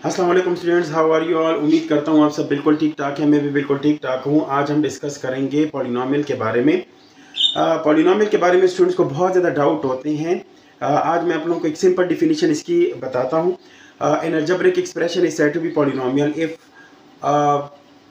अस्सलाम वालेकुम students, how are you all. उम्मीद करता हूँ आप सब बिल्कुल ठीक ठाक हैं। मैं भी बिल्कुल ठीक ठाक हूँ। आज हम डिस्कस करेंगे पॉलिनोमियल के बारे में। पॉलिनोमियल के बारे में स्टूडेंट्स को बहुत ज़्यादा डाउट होते हैं। आज मैं आप लोगों को एक सिंपल डिफिनीशन इसकी बताता हूँ। An algebraic expression is said to be polynomial if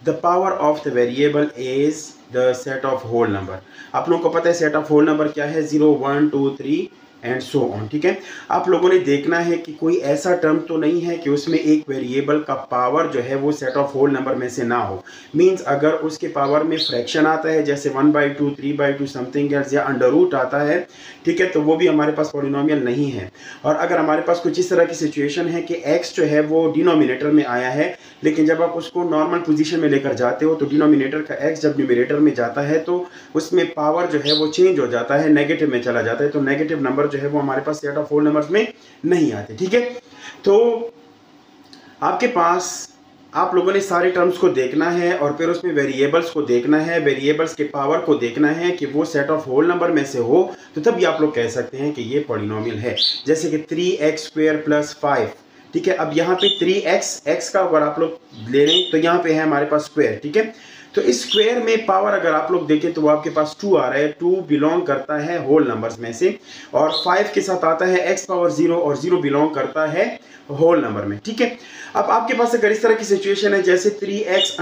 the power of the variable is the set of whole number. आप लोगों को पता है सेट ऑफ होल नंबर क्या है, 0 1 2 3 एंड सो ऑन। ठीक है, आप लोगों ने देखना है कि कोई ऐसा टर्म तो नहीं है कि उसमें एक वेरिएबल का पावर जो है वो सेट ऑफ होल नंबर में से ना हो। मींस अगर उसके पावर में फ्रैक्शन आता है जैसे 1/2 3/2 समथिंग एल्स या अंडर रूट आता है, ठीक है, तो वो भी हमारे पास पॉलिनोमियल नहीं है। और अगर हमारे पास कुछ इस तरह की सिचुएशन है कि एक्स जो है वो डिनोमिनेटर में आया है, लेकिन जब आप उसको नॉर्मल पोजीशन में लेकर जाते हो तो डिनोमिनेटर का एक्स जब न्यूमरेटर में जाता है तो उसमें पावर जो है वो चेंज हो जाता है, नेगेटिव में चला जाता है। तो नेगेटिव नंबर जो है वो हमारे पास सेट ऑफ होल नंबर्स में नहीं आते। ठीक है, तो आपके पास आप लोगों ने सारे टर्म्स को देखना है और फिर उसमें वेरिएबल्स को देखना है, वेरिएबल्स के पावर को देखना है कि वो सेट ऑफ होल नंबर में से हो, तो तभी आप लोग कह सकते हैं कि ये पॉलिनोमियल है। जैसे कि 3x² + 5। ठीक है, अब यहाँ पे 3x का अगर आप लोग ले लें तो यहाँ पे है हमारे पास स्क्वायर। ठीक है, तो इस स्क्वायर में पावर अगर आप लोग देखें तो वो आपके पास 2 आ रहा है। 2 बिलोंग करता है होल नंबर्स में से और 5 के साथ आता है x⁻0 और 0 बिलोंग करता है होल नंबर में। ठीक है, अब आपके पास अगर इस तरह की सिचुएशन है जैसे 3x²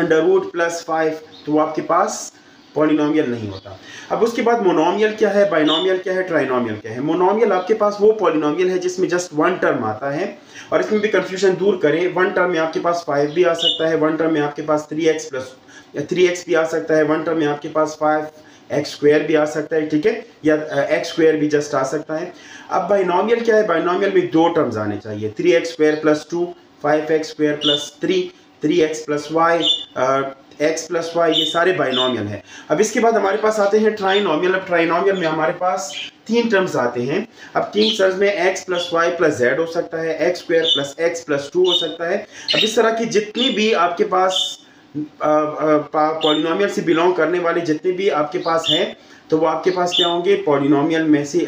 + 5, तो वो आपके पास पॉलिनोमियल नहीं होता। अब उसके बाद मोनोमियल क्या है, बाइनोमियल क्या है, ट्राइनोमियल क्या है। मोनोमियल आपके पास वो पॉलिनोमियल है जिसमें जस्ट वन टर्म आता है और इसमें भी कंफ्यूजन दूर करें। वन टर्म में आपके पास 5 भी आ सकता है, वन टर्म में आपके पास 3x भी आ सकता है, वन टर्म में आपके पास 5x² भी आ सकता है। ठीक है, या x² भी जस्ट आ सकता है। अब बाइनोमियल क्या है, बाइनोमियल में दो टर्म्स आने चाहिए, 3x² + 2 5x² + 3 3x + y x + y, ये सारे बाइनोमियल है। अब इसके बाद हमारे पास आते हैं ट्राइनोमियल। अब ट्राइनोमियल में हमारे पास 3 टर्म्स आते हैं। अब 3 टर्म्स में x + y + z हो सकता है, x² + x + 2 हो सकता है। अब इस तरह की जितनी भी आपके पास पॉलिनोमियल से बिलोंग करने वाले जितने भी आपके पास हैं, तो वो आपके पास क्या होंगे, पॉलिनोमियल में से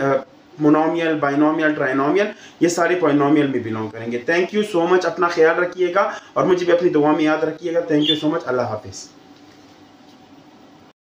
मोनोमियल, बाइनोमियल, ट्राइनोमियल, ये सारे पॉलिनोमियल में बिलोंग करेंगे। थैंक यू सो मच, अपना ख्याल रखिएगा और मुझे भी अपनी दुआ में याद रखिएगा। थैंक यू सो मच, अल्लाह हाफिज़।